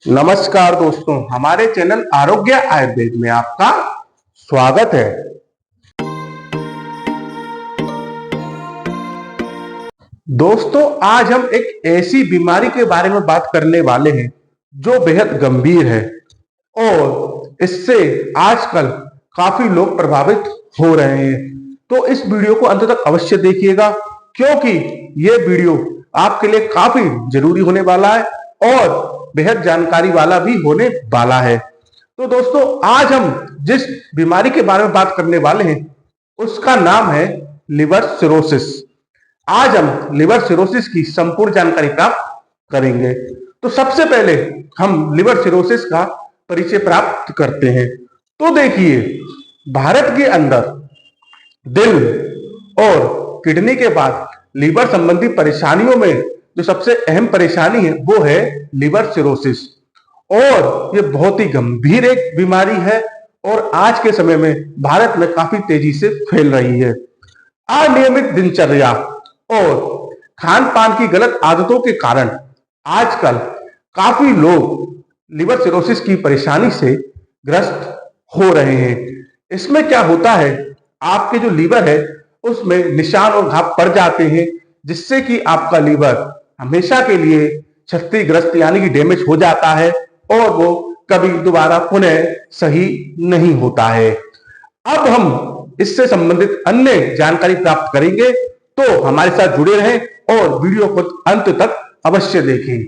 नमस्कार दोस्तों, हमारे चैनल आरोग्य आयुर्वेद में आपका स्वागत है। दोस्तों, आज हम एक ऐसी बीमारी के बारे में बात करने वाले हैं जो बेहद गंभीर है और इससे आजकल काफी लोग प्रभावित हो रहे हैं। तो इस वीडियो को अंत तक अवश्य देखिएगा क्योंकि ये वीडियो आपके लिए काफी जरूरी होने वाला है और बेहद जानकारी वाला भी होने वाला है। तो दोस्तों, आज हम जिस बीमारी के बारे में बात करने वाले हैं उसका नाम है लिवर सिरोसिस। आज हम लिवर सिरोसिस की संपूर्ण जानकारी प्राप्त करेंगे। तो सबसे पहले हम लिवर सिरोसिस का परिचय प्राप्त करते हैं। तो देखिए, भारत के अंदर दिल और किडनी के बाद लीवर संबंधी परेशानियों में जो सबसे अहम परेशानी है वो है लिवर सिरोसिस और ये बहुत ही गंभीर एक बीमारी है और आज के समय में भारत में काफी तेजी से फैल रही है। अनियमित दिनचर्या और खान पान की गलत आदतों के कारण आजकल काफी लोग लिवर सिरोसिस की परेशानी से ग्रस्त हो रहे हैं। इसमें क्या होता है, आपके जो लीवर है उसमें निशान और घाव पड़ जाते हैं जिससे कि आपका लीवर हमेशा के लिए क्षतिग्रस्त यानी कि डैमेज हो जाता है और वो कभी दोबारा पुनः सही नहीं होता है। अब हम इससे संबंधित अन्य जानकारी प्राप्त करेंगे, तो हमारे साथ जुड़े रहें और वीडियो को अंत तक अवश्य देखें।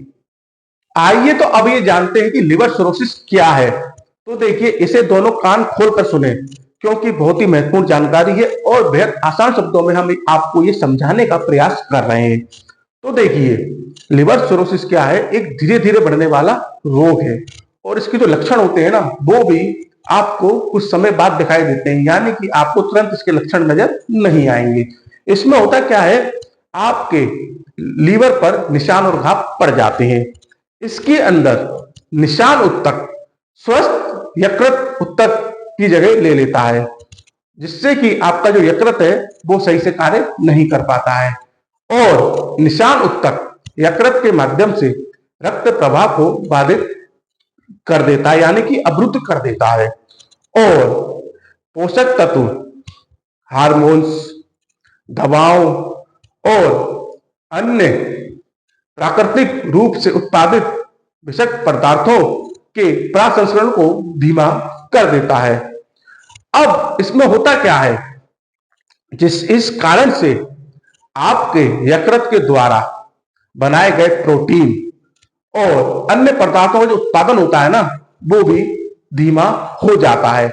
आइए तो अब ये जानते हैं कि लिवर सिरोसिस क्या है। तो देखिए, इसे दोनों कान खोलकर सुने क्योंकि बहुत ही महत्वपूर्ण जानकारी है और बेहद आसान शब्दों में हम आपको ये समझाने का प्रयास कर रहे हैं। तो देखिए, लिवर सिरोसिस क्या है, एक धीरे धीरे बढ़ने वाला रोग है और इसके जो लक्षण होते हैं ना वो भी आपको कुछ समय बाद दिखाई देते हैं, यानी कि आपको तुरंत इसके लक्षण नजर नहीं आएंगे। इसमें होता क्या है, आपके लीवर पर निशान और घाव पड़ जाते हैं। इसके अंदर निशान उत्तक स्वस्थ यकृत उत्तक की जगह ले लेता है जिससे कि आपका जो यकृत है वो सही से कार्य नहीं कर पाता है और निशान उत्तक यकृत के माध्यम से रक्त प्रवाह को बाधित कर देता है, यानी कि अवरुद्ध कर देता है और पोषक तत्व, हार्मोन्स, दवाओं और अन्य प्राकृतिक रूप से उत्पादित विषाक्त पदार्थों के प्रसंस्करण को धीमा कर देता है। अब इसमें होता क्या है, इस कारण से आपके यकृत के द्वारा बनाए गए प्रोटीन और अन्य पदार्थों का जो उत्पादन होता है ना वो भी धीमा हो जाता है।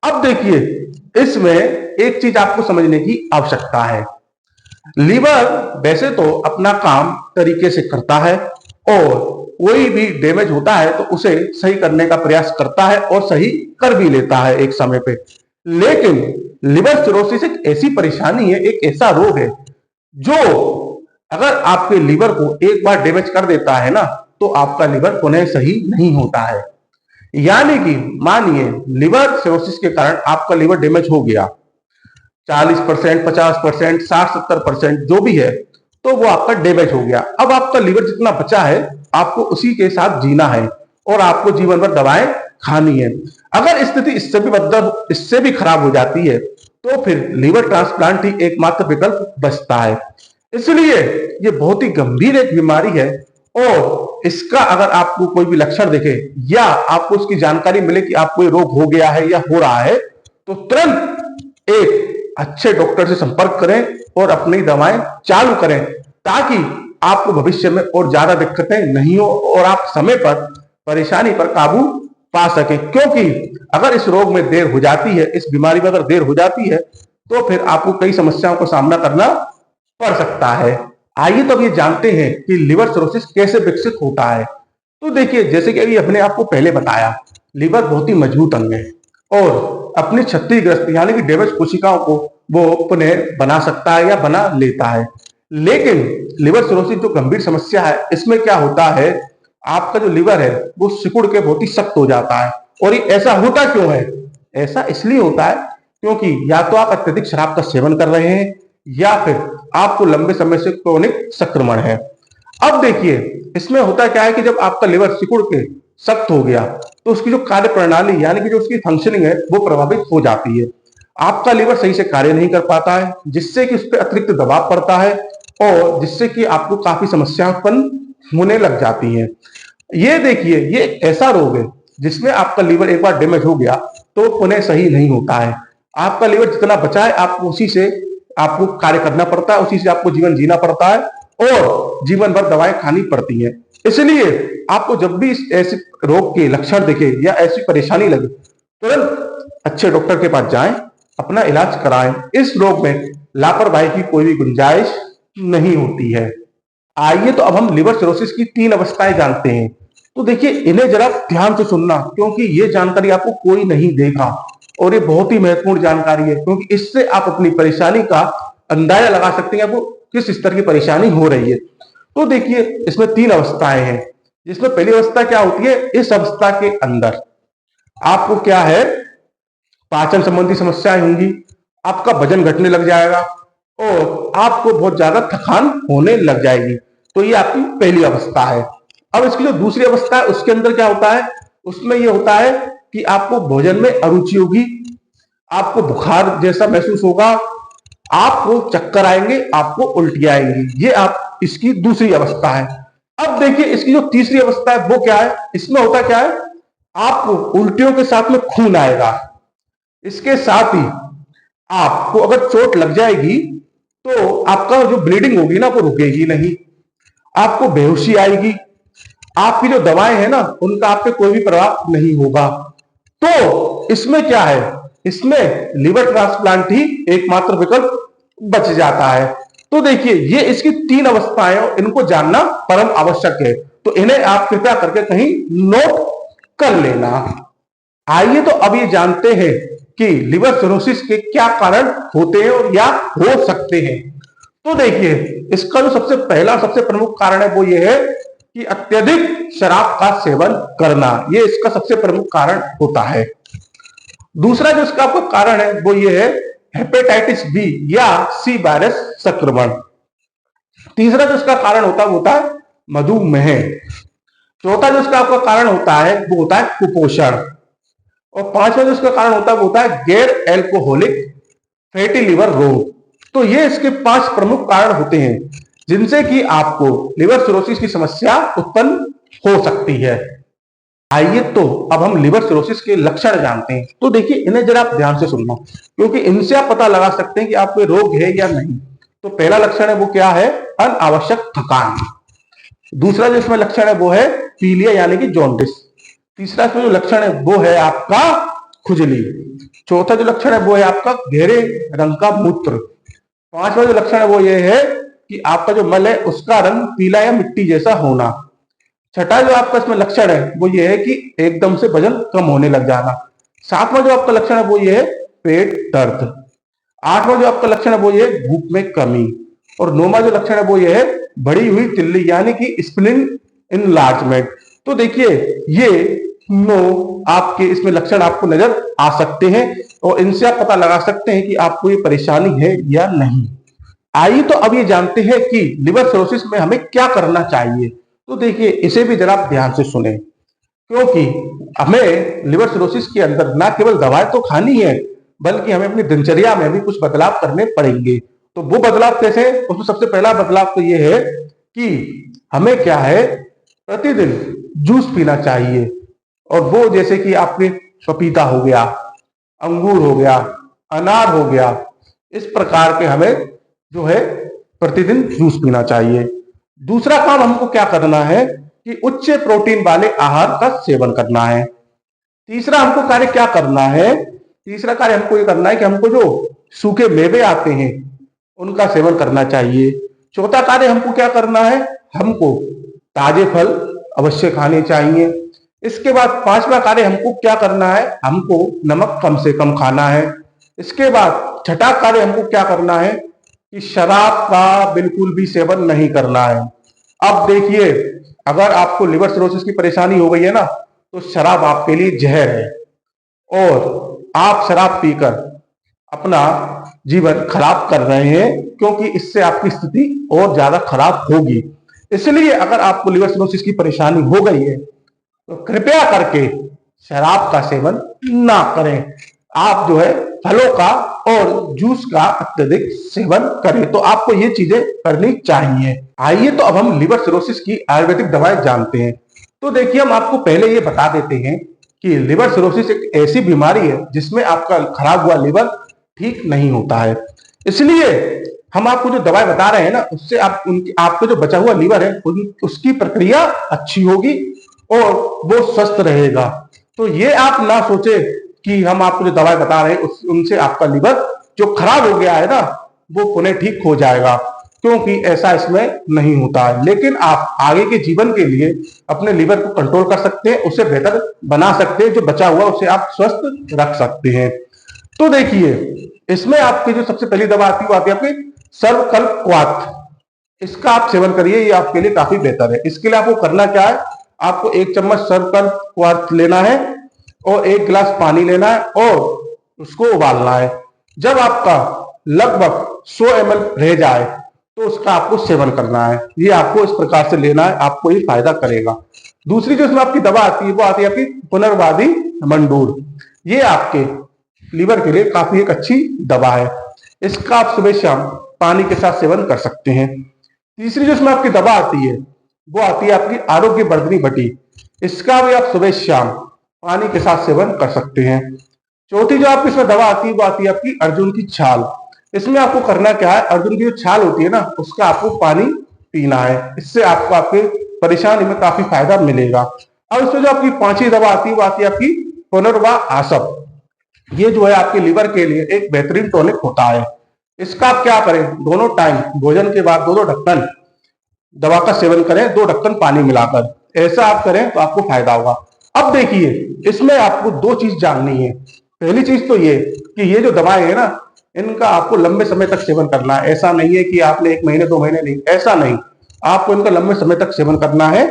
अब देखिए, इसमें एक चीज आपको समझने की आवश्यकता है। लीवर वैसे तो अपना काम तरीके से करता है और कोई भी डैमेज होता है तो उसे सही करने का प्रयास करता है और सही कर भी लेता है एक समय पे। लेकिन लिवर सिरोसिस एक ऐसी परेशानी है, एक ऐसा रोग है जो अगर आपके लीवर को एक बार डैमेज कर देता है ना तो आपका लीवर पुनः सही नहीं होता है। यानी कि मानिए लिवर सिरोसिस के कारण आपका लीवर डैमेज हो गया 40%, 50%, 60-70% जो भी है, तो वो आपका डैमेज हो गया। अब आपका लीवर जितना बचा है आपको उसी के साथ जीना है और आपको जीवन भर दवाएं खानी है। अगर स्थिति इससे भी खराब हो जाती है तो फिर लीवर ट्रांसप्लांट ही एकमात्र विकल्प बचता है। इसलिए ये बहुत ही गंभीर एक बीमारी है और इसका अगर आपको कोई भी लक्षण दिखे या आपको उसकी जानकारी मिले कि आपको ये रोग हो गया है या हो रहा है तो तुरंत एक अच्छे डॉक्टर से संपर्क करें और अपनी दवाएं चालू करें ताकि आपको भविष्य में और ज्यादा दिक्कतें नहीं हो और आप समय पर परेशानी पर काबू पा सकें। क्योंकि अगर इस रोग में देर हो जाती है, इस बीमारी में अगर देर हो जाती है तो फिर आपको कई समस्याओं का सामना करना पड़ सकता है। आइए तो अब ये जानते हैं कि लिवर सिरोसिस कैसे विकसित होता है। तो देखिए, जैसे कि अभी अपने आपको पहले बताया, लिवर बहुत ही मजबूत अंग है और अपनी क्षतिग्रस्त यानी कि डैमेज कोशिकाओं को वो पुनः बना सकता है या बना लेता है। लेकिन लिवर सिरोसिस जो गंभीर समस्या है, इसमें क्या होता है, आपका जो लिवर है वो सिकुड़ के बहुत ही सख्त हो जाता है। और ये ऐसा होता क्यों है? ऐसा इसलिए होता है क्योंकि या तो आप अत्यधिक शराब का सेवन कर रहे हैं या फिर आपको लंबे समय से क्रोनिक संक्रमण है। अब देखिए, इसमें होता क्या है कि जब आपका लिवर सिकुड़ के सख्त हो गया तो उसकी जो कार्य प्रणाली यानी कि जो उसकी फंक्शनिंग है वो प्रभावित हो जाती है। आपका लीवर सही से कार्य नहीं कर पाता है, जिससे कि उस पर अतिरिक्त दबाव पड़ता है और जिससे कि आपको काफी समस्या उत्पन्न होने लग जाती है। ये देखिए, ये एक ऐसा रोग है जिसमें आपका लीवर एक बार डैमेज हो गया तो पुनः सही नहीं होता है। आपका लीवर जितना बचा है आपको उसी से आपको कार्य करना पड़ता है, उसी से आपको जीवन जीना पड़ता है और जीवन भर दवाएं खानी पड़ती हैं। इसलिए आपको जब भी ऐसे रोग के लक्षण दिखे या ऐसी परेशानी लगे तुरंत अच्छे डॉक्टर के पास जाएं, अपना इलाज कराएं। इस रोग में लापरवाही की कोई भी गुंजाइश नहीं होती है। आइए तो अब हम लिवर सिरोसिस की 3 अवस्थाएं जानते हैं। तो देखिए, इन्हें जरा ध्यान से सुनना क्योंकि ये जानकारी आपको कोई नहीं देगा और ये बहुत ही महत्वपूर्ण जानकारी है, क्योंकि इससे आप अपनी परेशानी का अंदाजा लगा सकते हैं आपको किस स्तर की परेशानी हो रही है। तो देखिए, इसमें 3 अवस्थाएं हैं, जिसमें पहली अवस्था क्या होती है, इस अवस्था के अंदर आपको क्या है, पाचन संबंधी समस्याएं होंगी, आपका वजन घटने लग जाएगा और आपको बहुत ज्यादा थकान होने लग जाएगी। तो ये आपकी पहली अवस्था है। अब इसकी जो दूसरी अवस्था है उसके अंदर क्या होता है, उसमें ये होता है कि आपको भोजन में अरुचि होगी, आपको बुखार जैसा महसूस होगा, आपको चक्कर आएंगे, आपको उल्टी आएंगी। ये आप इसकी दूसरी अवस्था है। अब देखिए, इसकी जो तीसरी अवस्था है वो क्या है, इसमें होता क्या है, आपको उल्टियों के साथ में खून आएगा, इसके साथ ही आपको अगर चोट लग जाएगी तो आपका जो ब्लीडिंग होगी ना वो रुकेगी नहीं, आपको बेहोशी आएगी, आपकी जो दवाएं हैं ना उनका आप पे कोई भी प्रभाव नहीं होगा। तो इसमें क्या है, इसमें लिवर ट्रांसप्लांट ही एकमात्र विकल्प बच जाता है। तो देखिए, ये इसकी 3 अवस्थाएं हैं, इनको जानना परम आवश्यक है, तो इन्हें आप कृपया करके कहीं नोट कर लेना। आइए तो अब ये जानते हैं कि लिवर सिरोसिस के क्या कारण होते हैं और या हो सकते हैं। तो देखिए, इसका जो सबसे पहला सबसे प्रमुख कारण है वो ये है कि अत्यधिक शराब का सेवन करना, ये इसका सबसे प्रमुख कारण होता है। दूसरा जो इसका आपका कारण है वो ये है हेपेटाइटिस बी या सी वायरस संक्रमण। तीसरा जो इसका कारण होता है मधुमेह। चौथा जो इसका आपका कारण होता है वो होता है कुपोषण। और पांचवा जो इसका कारण होता है वो होता है गैर एल्कोहलिक फैटी लिवर रोग। तो ये इसके 5 प्रमुख कारण होते हैं जिनसे कि आपको लिवर सिरोसिस की समस्या उत्पन्न हो सकती है। आइए तो अब हम लिवर सिरोसिस के लक्षण जानते हैं। तो देखिए, इन्हें जरा आप ध्यान से सुनना क्योंकि इनसे आप पता लगा सकते हैं कि आपको रोग है या नहीं। तो पहला लक्षण है वो क्या है, अनावश्यक थकान। दूसरा जो इसमें लक्षण है वो है पीलिया यानी कि जॉन्डिस। तीसरा इसमें जो लक्षण है वो है आपका खुजली। चौथा जो लक्षण है वो है आपका गहरे रंग का मूत्र। पांचवा जो लक्षण है वो ये है कि आपका जो मल है उसका रंग पीला या मिट्टी जैसा होना। छठा जो आपका इसमें लक्षण है वो ये है कि एकदम से वजन कम होने लग जाना। सातवां जो आपका लक्षण है वो ये है पेट दर्द। आठवां जो आपका लक्षण है वो ये है भूख में कमी। और नौवां जो लक्षण है वो ये है बढ़ी हुई तिल्ली यानी कि स्प्लीन इनलार्जमेंट। तो देखिए, ये 9 आपके इसमें लक्षण आपको नजर आ सकते हैं और इनसे आप पता लगा सकते हैं कि आपको ये परेशानी है या नहीं। आइए तो अब ये जानते हैं कि लिवर सिरोसिस में हमें क्या करना चाहिए। तो देखिए, इसे भी जरा आप ध्यान से सुने क्योंकि हमें लिवर सिरोसिस के अंदर ना केवल दवाएं तो खानी है बल्कि हमें अपनी दिनचर्या में भी कुछ बदलाव करने पड़ेंगे। तो वो बदलाव कैसे, उसमें सबसे पहला बदलाव तो ये है कि हमें क्या है, प्रतिदिन जूस पीना चाहिए। और वो जैसे कि आपके पपीता हो गया, अंगूर हो गया, अनार हो गया, इस प्रकार के हमें जो है प्रतिदिन जूस पीना चाहिए। दूसरा काम हमको क्या करना है कि उच्च प्रोटीन वाले आहार का सेवन करना है। तीसरा हमको कार्य क्या करना है, तीसरा कार्य हमको ये करना है कि हमको जो सूखे मेवे आते हैं उनका सेवन करना चाहिए। चौथा कार्य हमको क्या करना है, हमको ताजे फल अवश्य खाने चाहिए। इसके बाद पांचवा कार्य हमको क्या करना है, हमको नमक कम से कम खाना है। इसके बाद छठा कार्य हमको क्या करना है कि शराब का बिल्कुल भी सेवन नहीं करना है। अब देखिए, अगर आपको लिवर सिरोसिस की परेशानी हो गई है ना तो शराब आपके लिए जहर है और आप शराब पीकर अपना जीवन खराब कर रहे हैं क्योंकि इससे आपकी स्थिति और ज्यादा खराब होगी। इसलिए अगर आपको लिवर सिरोसिस की परेशानी हो गई है तो कृपया करके शराब का सेवन ना करें। आप जो है फलों का और जूस का अत्यधिक सेवन करें। तो आपको ये चीजें करनी चाहिए। आइए तो अब हम लिवर सिरोसिस की आयुर्वेदिक दवाएं जानते हैं। तो देखिए, हम आपको पहले ये बता देते हैं कि लिवर सिरोसिस एक ऐसी बीमारी है जिसमें आपका खराब हुआ लिवर ठीक नहीं होता है। इसलिए हम आपको जो दवाई बता रहे हैं ना, उससे आपको जो बचा हुआ लिवर है उसकी प्रक्रिया अच्छी होगी और वो स्वस्थ रहेगा। तो ये आप ना सोचे कि हम आपको जो दवाई बता रहे हैं उनसे आपका लिवर जो खराब हो गया है ना, वो पुनः ठीक हो जाएगा, क्योंकि ऐसा इसमें नहीं होता है। लेकिन आप आगे के जीवन के लिए अपने लिवर को कंट्रोल कर सकते हैं, उसे बेहतर बना सकते हैं, जो बचा हुआ उसे आप स्वस्थ रख सकते हैं। तो देखिए, इसमें आपकी जो सबसे पहली दवा आती है वो आती है आपकी सर्वकल्पवात। इसका आप सेवन करिए, ये आपके लिए काफी बेहतर है। इसके लिए आपको करना क्या है, आपको 1 चम्मच सर्वकल्पवात लेना है और 1 गिलास पानी लेना है और उसको उबालना है। जब आपका लगभग 100 ml रह जाए तो उसका आपको सेवन करना है। ये आपको इस प्रकार से लेना है, आपको ये फायदा करेगा। दूसरी जो इसमें आपकी दवा आती है वो आती है आपकी पुनर्वादी मंडूर। ये आपके लीवर के लिए काफी एक अच्छी दवा है। इसका आप सुबह शाम पानी के साथ सेवन कर सकते हैं। तीसरी जो इसमें आपकी दवा आती है वो आती है आपकी आरोग्य वर्धनी बटी। इसका भी आप सुबह शाम पानी के साथ सेवन कर सकते हैं। चौथी जो आपकी इसमें दवा आती है वो आती है आपकी अर्जुन की छाल। इसमें आपको करना क्या है, अर्जुन की जो छाल होती है ना, उसका आपको पानी पीना है। इससे आपको आपके परेशानी में काफी फायदा मिलेगा। अब इसमें जो आपकी 5वीं दवा आती है वो आती है आपकी पुनर्वा आसप। ये जो है आपके लिवर के लिए एक बेहतरीन टॉनिक होता है। इसका आप क्या करें, दोनों टाइम भोजन के बाद 2 ढक्कन दवा का सेवन करें, 2 ढक्कन पानी मिलाकर। ऐसा आप करें तो आपको फायदा होगा। अब देखिए, इसमें आपको 2 चीज जाननी है। पहली चीज तो ये कि ये जो दवाएं है ना, इनका आपको लंबे समय तक सेवन करना है। ऐसा नहीं है कि आपने 1 महीने 2 महीने नहीं, ऐसा नहीं, आपको इनका लंबे समय तक सेवन करना है।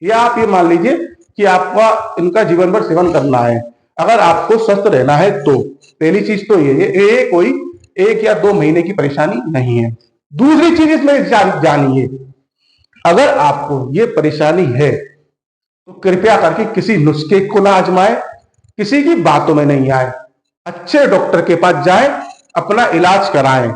या आप ये मान लीजिए कि आपका इनका जीवन भर सेवन करना है, अगर आपको स्वस्थ रहना है तो। पहली चीज तो ये कोई 1 या 2 महीने की परेशानी नहीं है। दूसरी चीज इसमें जानिए, अगर आपको ये परेशानी है तो कृपया करके किसी नुस्खे को ना आजमाएं, किसी की बातों में नहीं आए, अच्छे डॉक्टर के पास जाएं, अपना इलाज कराएं,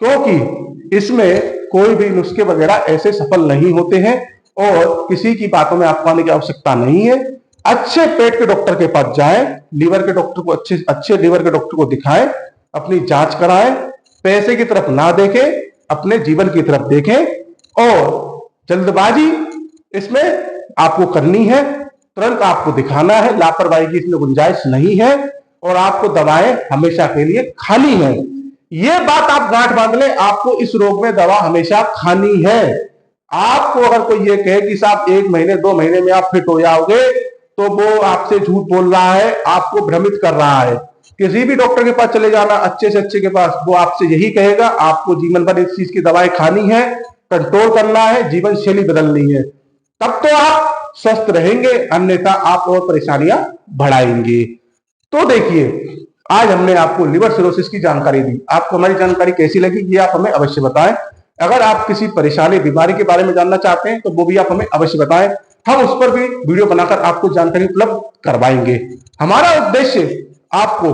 क्योंकि इसमें कोई भी नुस्खे वगैरह ऐसे सफल नहीं होते हैं और किसी की बातों में आपको आने की आवश्यकता नहीं है। अच्छे पेट के डॉक्टर के पास जाएं, लीवर के डॉक्टर को अच्छे लीवर के डॉक्टर को दिखाएं, अपनी जांच कराएं, पैसे की तरफ ना देखें, अपने जीवन की तरफ देखें। और जल्दबाजी इसमें आपको करनी है, तुरंत आपको दिखाना है, लापरवाही की इसमें गुंजाइश नहीं है और आपको दवाएं हमेशा के लिए खानी है। ये बात आप गांठ बांध लें, आपको इस रोग में दवा हमेशा खानी है। आपको अगर कोई ये कहे कि साहब 1 महीने 2 महीने में आप फिट हो जाओगे, तो वो आपसे झूठ बोल रहा है, आपको भ्रमित कर रहा है। किसी भी डॉक्टर के पास चले जाना, अच्छे से अच्छे के पास, वो आपसे यही कहेगा आपको जीवन भर इस चीज की दवाएं खानी है, कंट्रोल करना है, जीवन शैली बदलनी है, तब तो आप स्वस्थ रहेंगे, अन्यथा आप और परेशानियां बढ़ाएंगे। तो देखिए, आज हमने आपको लिवर सिरोसिस की जानकारी दी। आपको हमारी जानकारी कैसी लगी ये आप हमें अवश्य बताएं। अगर आप किसी परेशानी बीमारी के बारे में जानना चाहते हैं तो वो भी आप हमें अवश्य बताएं, हम उस पर भी वीडियो बनाकर आपको जानकारी उपलब्ध करवाएंगे। हमारा उद्देश्य आपको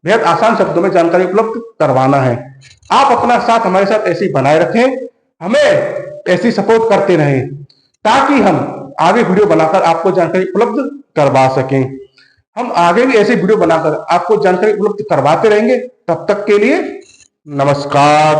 बेहद आसान शब्दों में जानकारी उपलब्ध करवाना है। आप अपना साथ हमारे साथ ऐसे ही बनाए रखें, हमें ऐसी सपोर्ट करते रहें, ताकि हम आगे वीडियो बनाकर आपको जानकारी उपलब्ध करवा सकें। हम आगे भी ऐसे वीडियो बनाकर आपको जानकारी उपलब्ध करवाते रहेंगे। तब तक के लिए नमस्कार।